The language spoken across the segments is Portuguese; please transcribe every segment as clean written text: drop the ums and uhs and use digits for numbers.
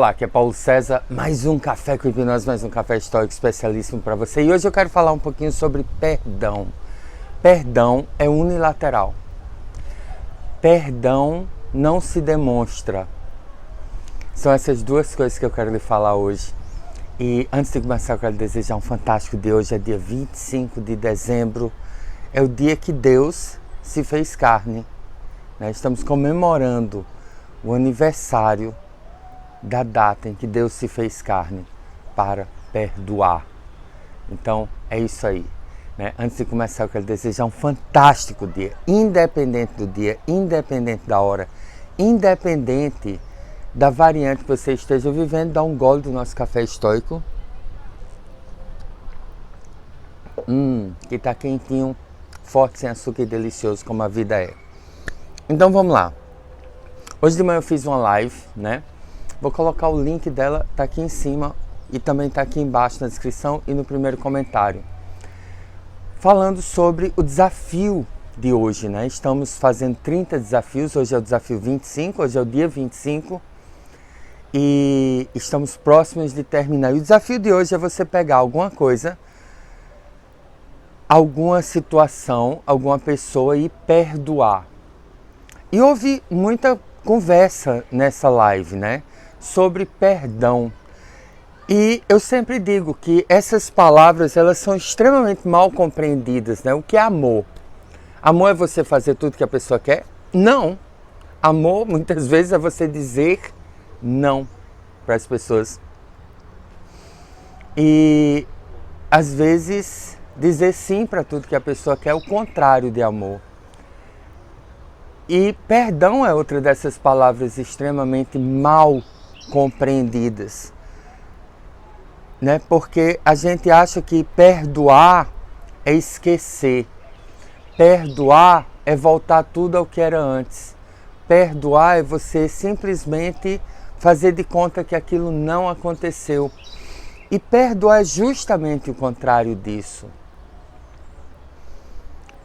Olá, aqui é Paulo César, mais um Café com Hipnose, mais um Café Estoico especialíssimo para você. E hoje eu quero falar um pouquinho sobre perdão. Perdão é unilateral. Perdão não se demonstra. São essas duas coisas que eu quero lhe falar hoje. E antes de começar, eu quero desejar um fantástico dia. Hoje é dia 25 de dezembro. É o dia que Deus se fez carne. Estamos comemorando o aniversário da data em que Deus se fez carne para perdoar. Então, é isso aí. Antes de começar, eu quero desejar um fantástico dia, independente do dia, independente da hora, independente da variante que você esteja vivendo. Dá um gole do nosso café estoico. Que está quentinho, forte, sem açúcar e delicioso, como a vida é. Então, vamos lá. Hoje de manhã eu fiz uma live, Vou colocar o link dela, tá aqui em cima e também tá aqui embaixo na descrição e no primeiro comentário. Falando sobre o desafio de hoje, Estamos fazendo 30 desafios, hoje é o desafio 25, hoje é o dia 25 e estamos próximos de terminar. E o desafio de hoje é você pegar alguma coisa, alguma situação, alguma pessoa e perdoar. E houve muita conversa nessa live, sobre perdão. E eu sempre digo que essas palavras, elas são extremamente mal compreendidas, O que é amor? Amor é você fazer tudo que a pessoa quer? Não. Amor, muitas vezes, é você dizer não para as pessoas. E, às vezes, dizer sim para tudo que a pessoa quer é o contrário de amor. E perdão é outra dessas palavras extremamente mal compreendidas, Porque a gente acha que perdoar é esquecer, perdoar é voltar tudo ao que era antes, perdoar é você simplesmente fazer de conta que aquilo não aconteceu. E perdoar é justamente o contrário disso.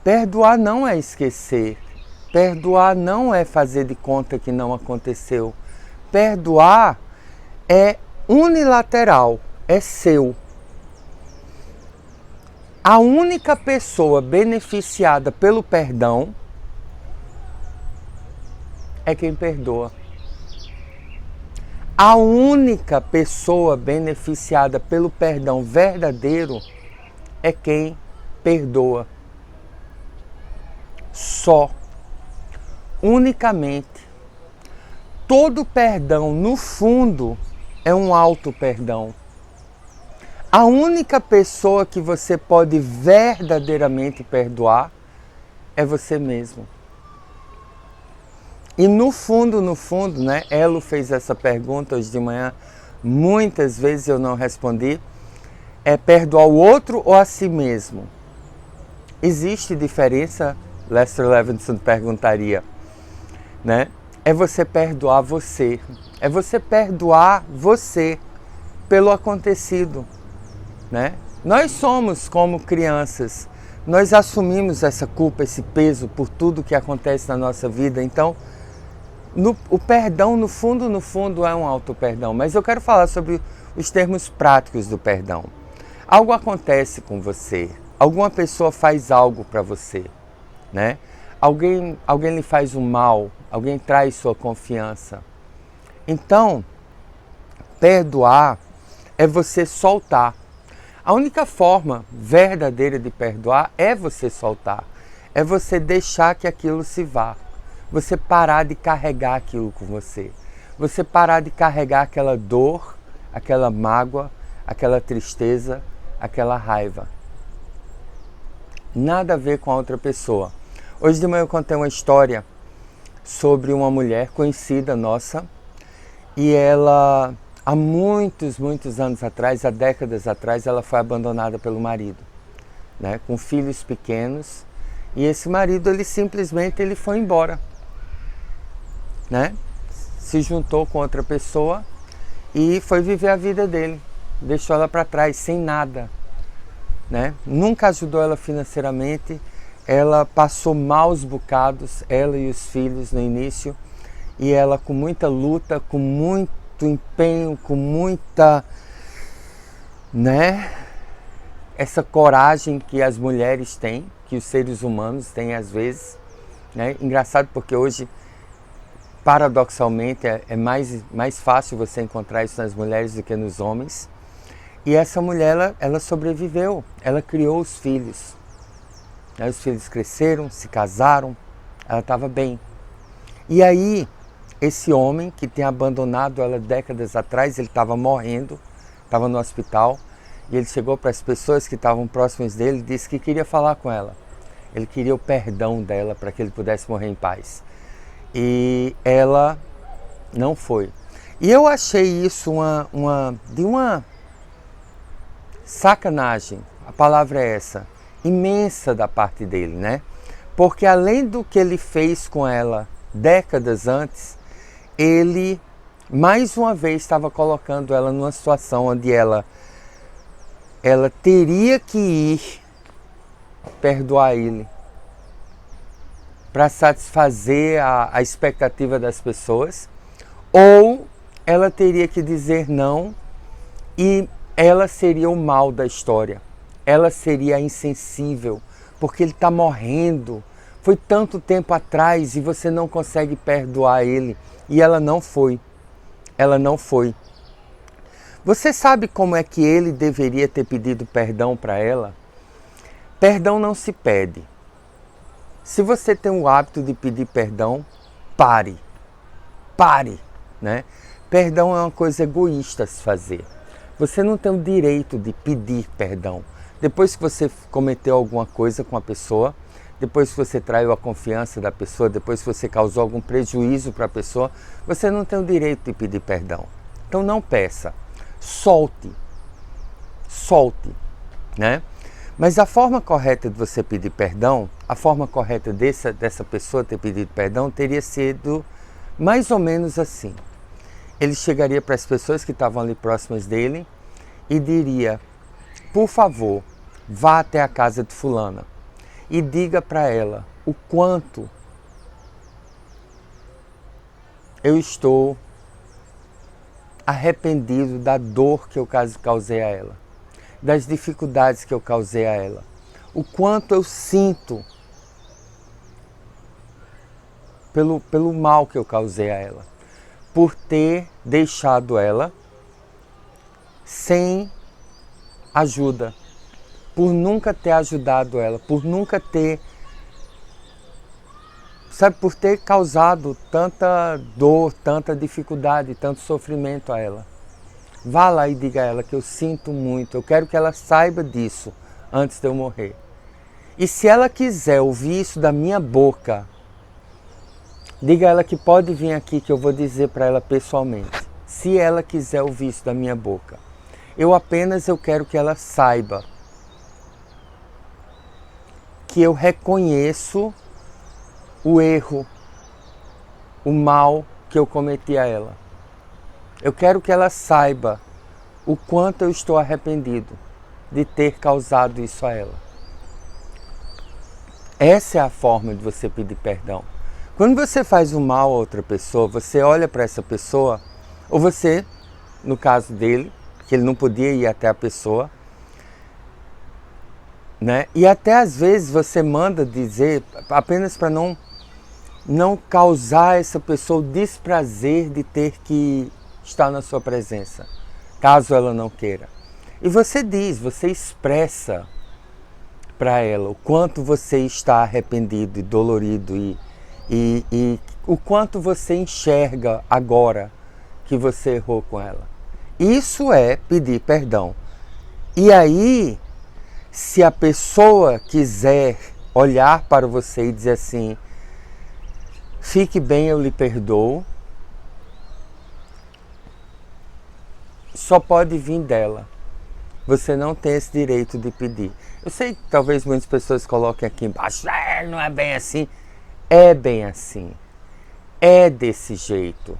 Perdoar não é esquecer, perdoar não é fazer de conta que não aconteceu. Perdoar é unilateral, é seu. A única pessoa beneficiada pelo perdão é quem perdoa. A única pessoa beneficiada pelo perdão verdadeiro é quem perdoa. Só. Unicamente. Todo perdão, no fundo, é um auto-perdão. A única pessoa que você pode verdadeiramente perdoar é você mesmo. E no fundo, Elo fez essa pergunta hoje de manhã, muitas vezes eu não respondi, é perdoar o outro ou a si mesmo? Existe diferença? Lester Levinson perguntaria, É você perdoar você. É você perdoar você pelo acontecido, Nós somos como crianças. Nós assumimos essa culpa, esse peso por tudo que acontece na nossa vida. Então, o perdão, no fundo, é um auto-perdão. Mas eu quero falar sobre os termos práticos do perdão. Algo acontece com você. Alguma pessoa faz algo para você, Alguém lhe faz um mal, alguém traz sua confiança. Então, perdoar é você soltar. A única forma verdadeira de perdoar é você soltar. É você deixar que aquilo se vá. Você parar de carregar aquilo com você. Você parar de carregar aquela dor, aquela mágoa, aquela tristeza, aquela raiva. Nada a ver com a outra pessoa. Hoje de manhã eu contei uma história sobre uma mulher conhecida nossa e ela, há muitos anos atrás, há décadas atrás, ela foi abandonada pelo marido, com filhos pequenos, e esse marido, ele simplesmente foi embora, se juntou com outra pessoa e foi viver a vida dele, deixou ela para trás, sem nada, Nunca ajudou ela financeiramente. Ela passou maus bocados, ela e os filhos no início, e ela com muita luta, com muito empenho, com muita, né, essa coragem que as mulheres têm, que os seres humanos têm às vezes, né? Engraçado porque hoje, paradoxalmente, é mais fácil você encontrar isso nas mulheres do que nos homens. E essa mulher, ela sobreviveu, ela criou os filhos. Aí os filhos cresceram, se casaram, ela estava bem. E aí, esse homem que tem abandonado ela décadas atrás, ele estava morrendo, estava no hospital, e ele chegou para as pessoas que estavam próximas dele e disse que queria falar com ela. Ele queria o perdão dela para que ele pudesse morrer em paz. E ela não foi. E eu achei isso de uma sacanagem, a palavra é essa, imensa da parte dele, né? Porque além do que ele fez com ela décadas antes, ele mais uma vez estava colocando ela numa situação onde ela teria que ir perdoar ele para satisfazer a expectativa das pessoas, ou ela teria que dizer não e ela seria o mal da história, ela seria a insensível, porque ele está morrendo, foi tanto tempo atrás e você não consegue perdoar ele. E ela não foi, Você sabe como é que ele deveria ter pedido perdão para ela? Perdão não se pede. Se você tem o hábito de pedir perdão, pare, né? Perdão é uma coisa egoísta a se fazer. Você não tem o direito de pedir perdão. Depois que você cometeu alguma coisa com a pessoa, depois que você traiu a confiança da pessoa, depois que você causou algum prejuízo para a pessoa, você não tem o direito de pedir perdão. Então não peça, solte, né? Mas a forma correta de você pedir perdão, a forma correta dessa pessoa ter pedido perdão teria sido mais ou menos assim. Ele chegaria para as pessoas que estavam ali próximas dele e diria: por favor, vá até a casa de fulana e diga para ela o quanto eu estou arrependido da dor que eu causei a ela, das dificuldades que eu causei a ela, o quanto eu sinto pelo mal que eu causei a ela, por ter deixado ela sem ajuda, por nunca ter ajudado ela, por nunca ter, por ter causado tanta dor, tanta dificuldade, tanto sofrimento a ela. Vá lá e diga a ela que eu sinto muito, eu quero que ela saiba disso antes de eu morrer. E se ela quiser ouvir isso da minha boca, diga a ela que pode vir aqui que eu vou dizer para ela pessoalmente. Se ela quiser ouvir isso da minha boca. Eu quero que ela saiba que eu reconheço o erro, o mal que eu cometi a ela. Eu quero que ela saiba o quanto eu estou arrependido de ter causado isso a ela. Essa é a forma de você pedir perdão. Quando você faz um mal a outra pessoa, você olha para essa pessoa, ou você, no caso dele, que ele não podia ir até a pessoa, né? E até às vezes você manda dizer, apenas para não causar a essa pessoa o desprazer de ter que estar na sua presença, caso ela não queira. E você você expressa para ela o quanto você está arrependido e dolorido e o quanto você enxerga agora que você errou com ela. Isso é pedir perdão. E aí, se a pessoa quiser olhar para você e dizer assim: fique bem, eu lhe perdoo, só pode vir dela. Você não tem esse direito de pedir. Eu sei que talvez muitas pessoas coloquem aqui embaixo: não é bem assim. É bem assim. É desse jeito.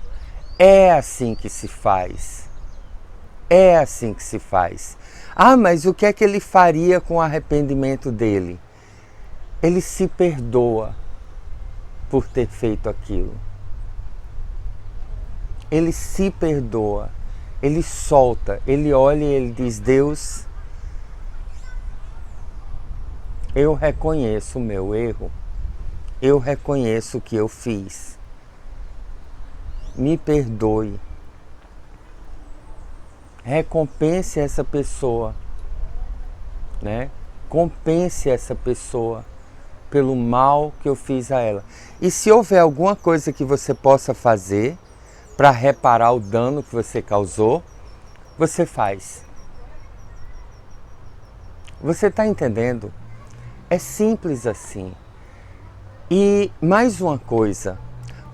É assim que se faz. É assim que se faz. Ah, mas o que é que ele faria com o arrependimento dele? Ele se perdoa por ter feito aquilo. ele se perdoa, ele solta, ele olha e ele diz: Deus, eu reconheço o meu erro, eu reconheço o que eu fiz, me perdoe, recompense essa pessoa, né? Compense essa pessoa pelo mal que eu fiz a ela. E se houver alguma coisa que você possa fazer para reparar o dano que você causou, você faz. Você está entendendo? É simples assim. E mais uma coisa,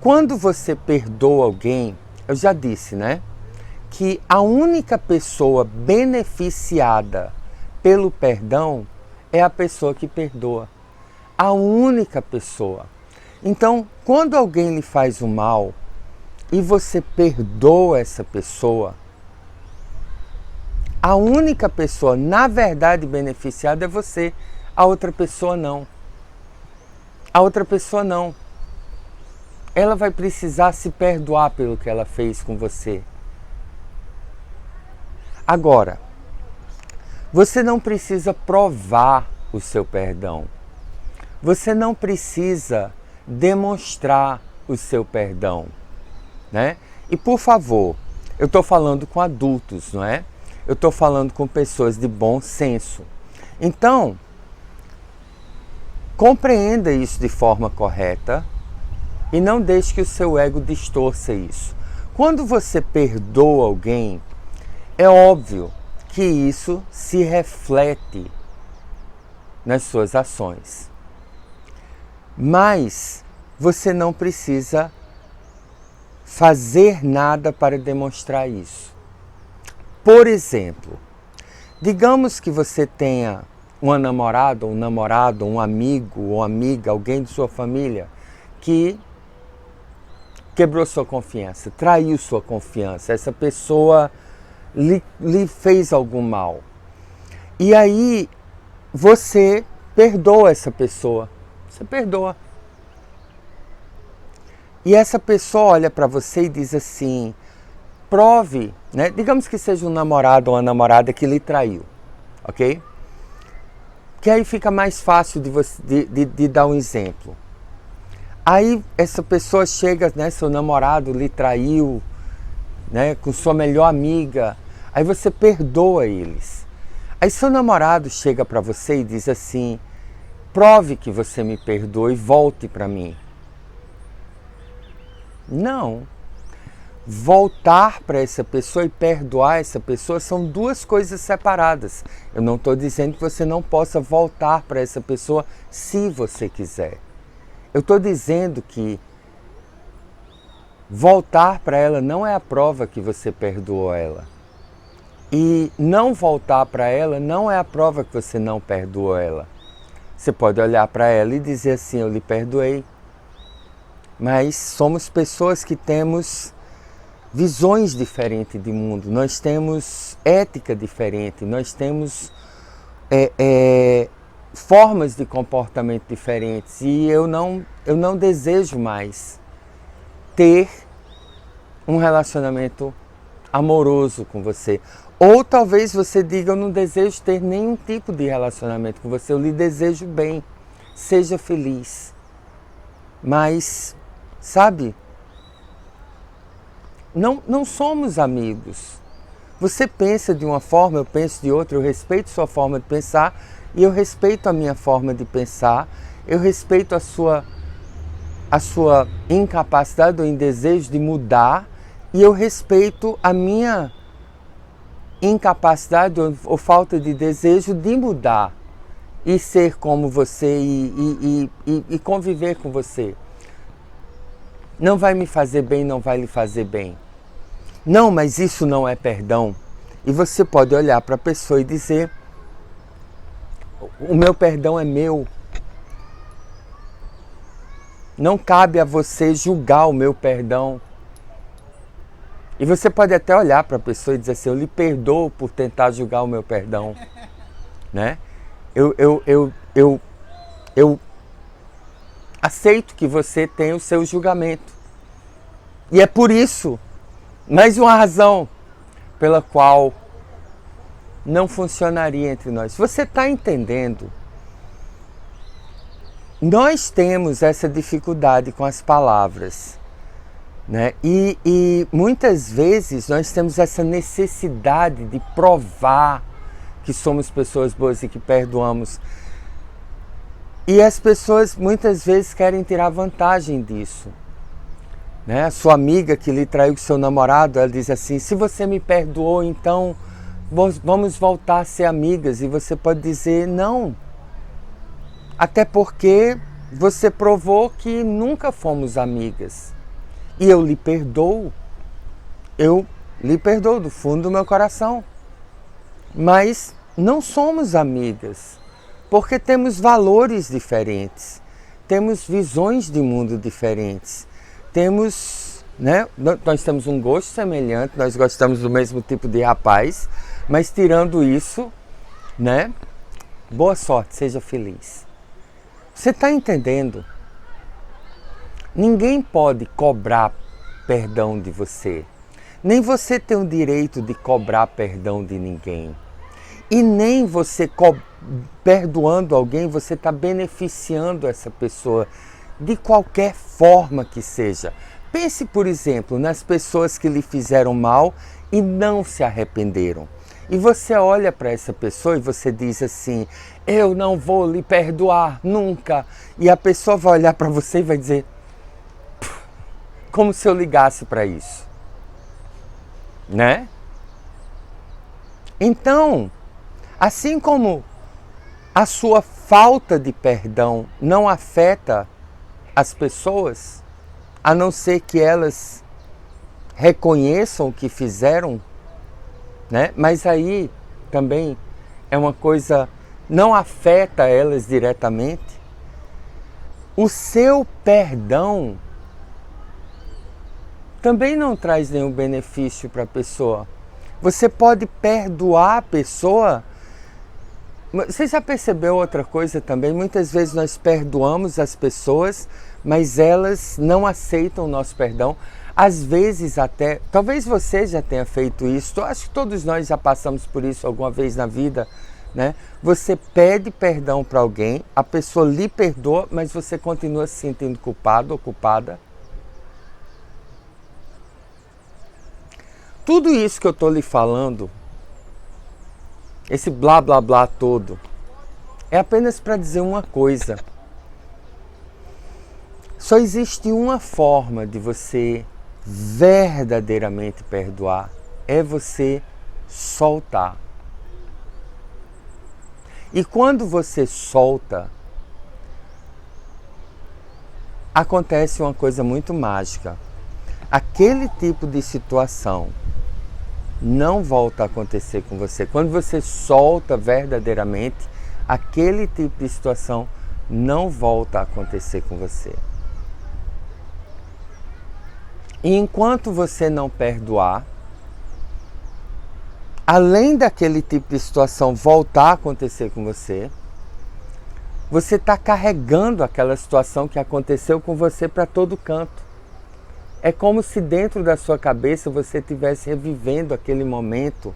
quando você perdoa alguém, eu já disse, né? Que a única pessoa beneficiada pelo perdão é a pessoa que perdoa. A única pessoa. Então, quando alguém lhe faz o mal e você perdoa essa pessoa, a única pessoa, na verdade, beneficiada é você. A outra pessoa não. A outra pessoa não. Ela vai precisar se perdoar pelo que ela fez com você. Agora, você não precisa provar o seu perdão. Você não precisa demonstrar o seu perdão, né? E por favor, eu estou falando com adultos, não é? Eu estou falando com pessoas de bom senso. Então, compreenda isso de forma correta e não deixe que o seu ego distorça isso. Quando você perdoa alguém, é óbvio que isso se reflete nas suas ações. Mas você não precisa fazer nada para demonstrar isso. Por exemplo, digamos que você tenha uma namorada, um namorado, um amigo ou amiga, alguém de sua família que quebrou sua confiança, traiu sua confiança, essa pessoa lhe fez algum mal. E aí você perdoa essa pessoa. Você perdoa. E essa pessoa olha para você e diz assim: prove, né? Digamos que seja um namorado ou uma namorada que lhe traiu, ok? Que aí fica mais fácil de dar um exemplo. Aí essa pessoa chega, né? Seu namorado lhe traiu, né? Com sua melhor amiga. Aí você perdoa eles. Aí seu namorado chega para você e diz assim: prove que você me perdoa e volte para mim. Não. Voltar para essa pessoa e perdoar essa pessoa são duas coisas separadas. Eu não estou dizendo que você não possa voltar para essa pessoa se você quiser. Eu estou dizendo que voltar para ela não é a prova que você perdoou ela. E não voltar para ela não é a prova que você não perdoou ela. Você pode olhar para ela e dizer assim: eu lhe perdoei. Mas somos pessoas que temos visões diferentes de mundo, nós temos ética diferente, nós temos formas de comportamento diferentes. E eu não desejo mais ter um relacionamento amoroso com você. Ou talvez você diga: eu não desejo ter nenhum tipo de relacionamento com você, eu lhe desejo bem, seja feliz. Mas, sabe, não somos amigos. Você pensa de uma forma, eu penso de outra, eu respeito sua forma de pensar e eu respeito a minha forma de pensar, eu respeito a sua incapacidade ou desejo de mudar e eu respeito a minha incapacidade ou falta de desejo de mudar e ser como você e conviver com você. Não vai me fazer bem, não vai lhe fazer bem. Não, mas isso não é perdão. E você pode olhar para a pessoa e dizer: o meu perdão é meu. Não cabe a você julgar o meu perdão. E você pode até olhar para a pessoa e dizer assim: eu lhe perdoo por tentar julgar o meu perdão. Né? Eu aceito que você tem o seu julgamento. E é por isso Mais uma razão pela qual não funcionaria entre nós. Você está entendendo? Nós temos essa dificuldade com as palavras, né? E muitas vezes nós temos essa necessidade de provar que somos pessoas boas e que perdoamos. E as pessoas muitas vezes querem tirar vantagem disso. Né? A sua amiga que lhe traiu com seu namorado, ela diz assim, se você me perdoou, então vamos voltar a ser amigas. E você pode dizer não. Até porque você provou que nunca fomos amigas. E eu lhe perdoo do fundo do meu coração. Mas não somos amigas, porque temos valores diferentes, temos visões de mundo diferentes, nós temos um gosto semelhante, nós gostamos do mesmo tipo de rapaz, mas tirando isso, né? Boa sorte, seja feliz. Você está entendendo? Ninguém pode cobrar perdão de você. Nem você tem o direito de cobrar perdão de ninguém. E nem você, perdoando alguém, você está beneficiando essa pessoa de qualquer forma que seja. Pense, por exemplo, nas pessoas que lhe fizeram mal e não se arrependeram. E você olha para essa pessoa e você diz assim, eu não vou lhe perdoar nunca. E a pessoa vai olhar para você e vai dizer, como se eu ligasse para isso. Né? Então, assim como a sua falta de perdão não afeta as pessoas, a não ser que elas reconheçam o que fizeram, né? Mas aí também é uma coisa, não afeta elas diretamente. O seu perdão também não traz nenhum benefício para a pessoa. Você pode perdoar a pessoa. Você já percebeu outra coisa também? Muitas vezes nós perdoamos as pessoas, mas elas não aceitam o nosso perdão. Às vezes até, talvez você já tenha feito isso, acho que todos nós já passamos por isso alguma vez na vida, né? Você pede perdão para alguém, a pessoa lhe perdoa, mas você continua se sentindo culpado ou culpada. Tudo isso que eu estou lhe falando, esse blá blá blá todo, é apenas para dizer uma coisa. Só existe uma forma de você verdadeiramente perdoar, é você soltar. E quando você solta, acontece uma coisa muito mágica. Aquele tipo de situação não volta a acontecer com você. Quando você solta verdadeiramente, aquele tipo de situação não volta a acontecer com você. E enquanto você não perdoar, além daquele tipo de situação voltar a acontecer com você, você está carregando aquela situação que aconteceu com você para todo canto. É como se dentro da sua cabeça você estivesse revivendo aquele momento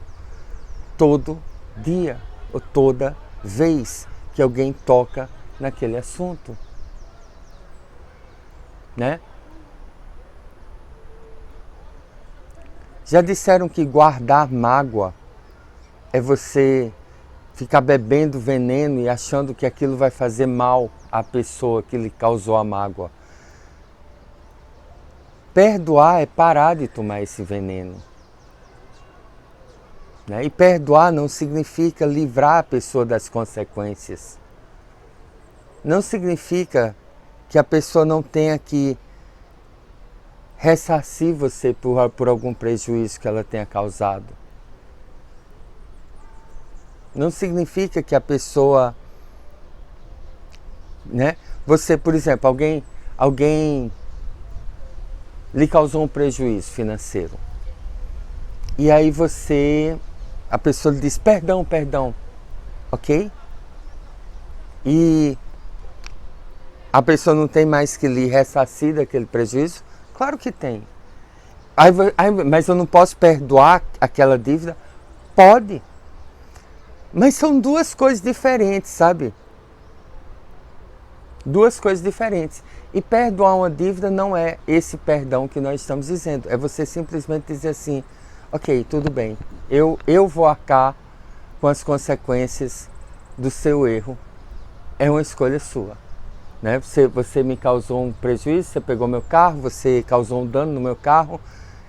todo dia ou toda vez que alguém toca naquele assunto, né? Já disseram que guardar mágoa é você ficar bebendo veneno e achando que aquilo vai fazer mal à pessoa que lhe causou a mágoa. Perdoar é parar de tomar esse veneno. Né? E perdoar não significa livrar a pessoa das consequências. Não significa que a pessoa não tenha que ressarcir você por algum prejuízo que ela tenha causado. Não significa que a pessoa, né? Você, por exemplo, alguém lhe causou um prejuízo financeiro. E aí a pessoa lhe diz, perdão, ok? E a pessoa não tem mais que lhe ressarcir daquele prejuízo? Claro que tem. Mas eu não posso perdoar aquela dívida? Pode. Mas são duas coisas diferentes, sabe? Duas coisas diferentes. E perdoar uma dívida não é esse perdão que nós estamos dizendo. É você simplesmente dizer assim, ok, tudo bem, eu vou arcar com as consequências do seu erro. É uma escolha sua. Né? Você me causou um prejuízo, você pegou meu carro, você causou um dano no meu carro.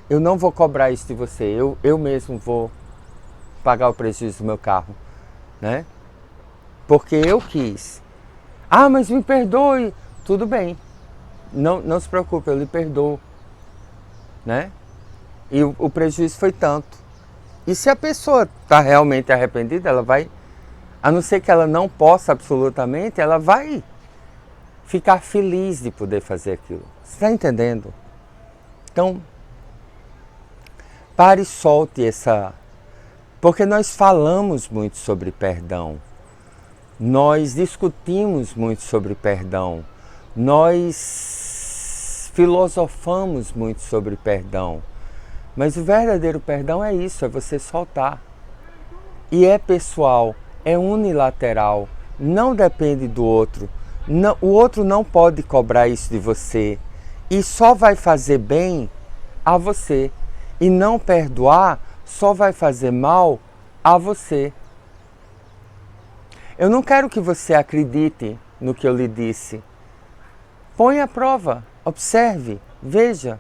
Eu não vou cobrar isso de você, eu mesmo vou pagar o prejuízo do meu carro. Né? Porque eu quis. Ah, mas me perdoe. Tudo bem. Não se preocupe, eu lhe perdoo. Né? E o prejuízo foi tanto. E se a pessoa está realmente arrependida, ela vai, a não ser que ela não possa absolutamente, ela vai ficar feliz de poder fazer aquilo. Você está entendendo? Então, pare e solte essa... Porque nós falamos muito sobre perdão. Nós discutimos muito sobre perdão. Nós filosofamos muito sobre perdão. Mas o verdadeiro perdão é isso, é você soltar. E é pessoal, é unilateral, não depende do outro. Não, o outro não pode cobrar isso de você. E só vai fazer bem a você. E não perdoar só vai fazer mal a você. Eu não quero que você acredite no que eu lhe disse. Põe à prova, observe, veja.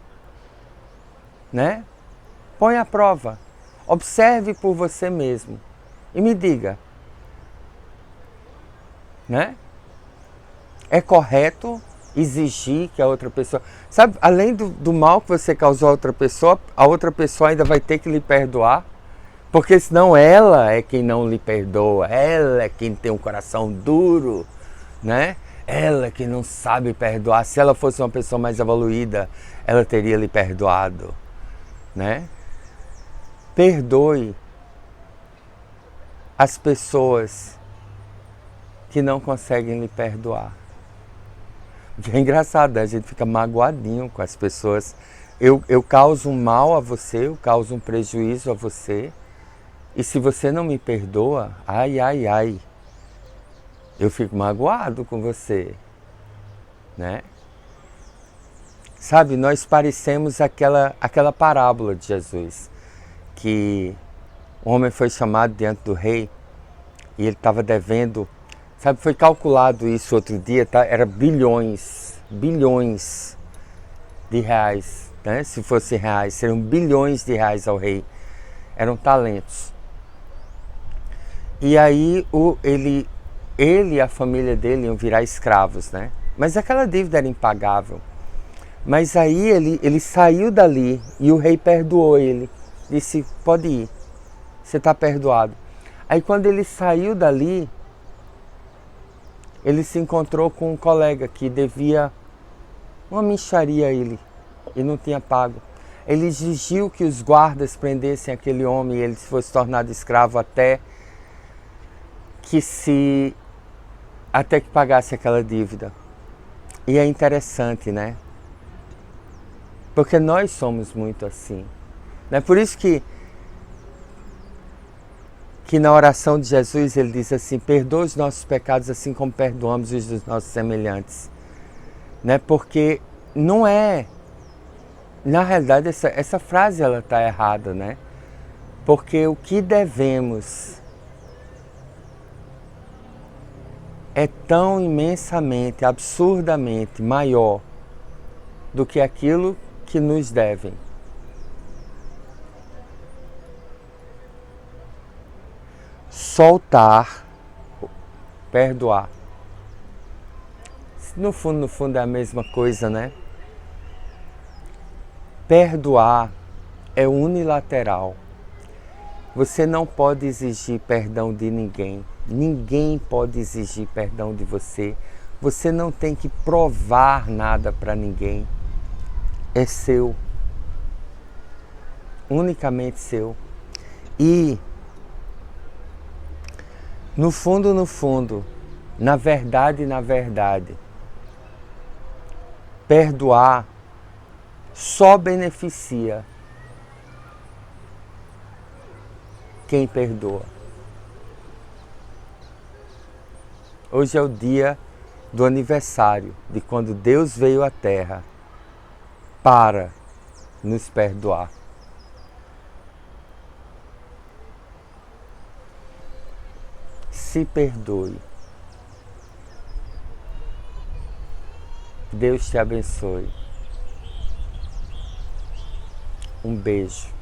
Né? Põe à prova. Observe por você mesmo. E me diga. Né? É correto exigir que a outra pessoa... Sabe, além do mal que você causou a outra pessoa ainda vai ter que lhe perdoar. Porque senão ela é quem não lhe perdoa. Ela é quem tem um coração duro. Né? Ela é que não sabe perdoar. Se ela fosse uma pessoa mais evoluída, ela teria lhe perdoado. Né? Perdoe as pessoas que não conseguem lhe perdoar. É engraçado, a gente fica magoadinho com as pessoas. Eu causo um mal a você, eu causo um prejuízo a você. E se você não me perdoa, ai, eu fico magoado com você. Né? Sabe, nós parecemos aquela parábola de Jesus, que o homem foi chamado diante do rei e ele estava devendo, sabe, foi calculado isso outro dia, tá? Era bilhões de reais, né? Se fosse reais, seriam bilhões de reais ao rei, eram talentos. E aí ele e a família dele iam virar escravos, né? Mas aquela dívida era impagável. Mas aí ele saiu dali e o rei perdoou ele. Disse, pode ir, você está perdoado. Aí quando ele saiu dali, ele se encontrou com um colega que devia uma mixaria a ele e não tinha pago. Ele exigiu que os guardas prendessem aquele homem e ele fosse tornado escravo até que pagasse aquela dívida. E é interessante, né? Porque nós somos muito assim. É por isso que na oração de Jesus ele diz assim, perdoa os nossos pecados assim como perdoamos os dos nossos semelhantes. Né? Porque não é... Na realidade, essa frase ela está errada, né? Porque o que devemos é tão imensamente, absurdamente maior do que aquilo que nos devem. Soltar, perdoar. No fundo é a mesma coisa, né? Perdoar é unilateral. Você não pode exigir perdão de ninguém. Ninguém pode exigir perdão de você. Você não tem que provar nada para ninguém. É seu. Unicamente seu. E, no fundo, na verdade, perdoar só beneficia quem perdoa. Hoje é o dia do aniversário de quando Deus veio à Terra para nos perdoar. Se perdoe. Deus te abençoe. Um beijo.